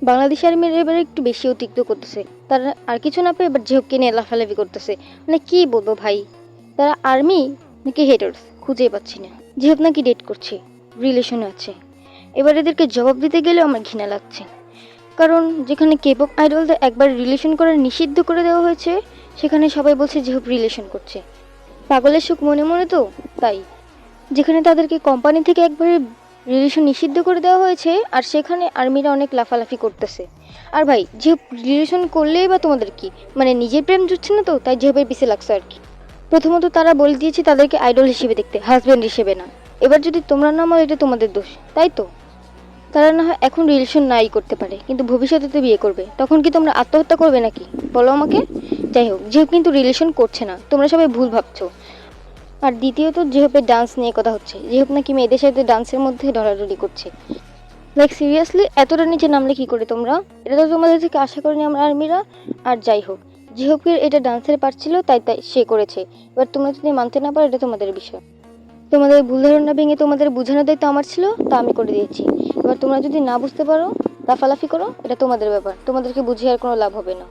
বাংলাদেশ আর্মির এবারে একটু বেশি অতিরিক্ত করতেছে। তারা আর কিছু না পেয়ে এবার জেহবকে নিয়ে লাফালাফি করতেছে। মানে কি বলবো ভাই, তারা আর্মি নাকি হেটার্স খুঁজেই পাচ্ছি না। জেহব নাকি ডেট করছে, রিলেশনে আছে। এবার এদেরকে জবাব দিতে গেলেও আমার ঘৃণা লাগছে, কারণ যেখানে কেপপ আইডলদের একবার রিলেশন করা নিষিদ্ধ করে দেওয়া হয়েছে, সেখানে সবাই বলছে জেহব রিলেশন করছে। পাগলের সুখ মনে মনে তো তাই। যেখানে তাদেরকে কোম্পানি থেকে একবারে রিলেশন নিষিদ্ধ করে দেওয়া হয়েছে, আর সেখানে আর্মিরা অনেক লাফালাফি করতেছে। আর ভাই, যে রিলেশন করলেই বা তোমাদের কি, মানে নিজের প্রেম জুটছে না তো তাই যেভাবে পিছিয়ে লাগছে আর কি। প্রথমত তারা বলে দিয়েছে তাদেরকে আইডল হিসেবে দেখতে, হাজব্যান্ড হিসেবে না। এবার যদি তোমরা না মানো এটা তোমাদের দোষ, তাই তো। তারা না হয় এখন রিলেশন নাই করতে পারে, কিন্তু ভবিষ্যতে তো বিয়ে করবে, তখন কি তোমরা আত্মহত্যা করবে নাকি বলো আমাকে? যাই হোক, যেহেতু কিন্তু রিলেশন করছে না, তোমরা সবাই ভুল ভাবছো। আর দ্বিতীয়ত যেহেপের ডান্স নিয়ে কথা হচ্ছে, যেহেপ নাকি মেয়েদের সাথে ডান্সের মধ্যে ডরাডরি করছে। লাইক সিরিয়াসলি এতটা নিচে নামলে কি করে তোমরা? এটা তো তোমাদের থেকে আশা করিনি আমরা আর্মিরা। আর যাই হোক, যেহেপের এটা ডান্সের পার্ট ছিল তাই তাই সে করেছে। এবার তোমরা যদি মানতে না পারো এটা তোমাদের বিষয়। তোমাদের ভুল ধারণা ভেঙে তোমাদের বোঝানোর দায়িত্ব আমার ছিল, তা আমি করে দিয়েছি। এবার তোমরা যদি না বুঝতে পারো, লাফালাফি করো, এটা তোমাদের ব্যাপার, তোমাদেরকে বুঝিয়ে আর কোনো লাভ হবে না।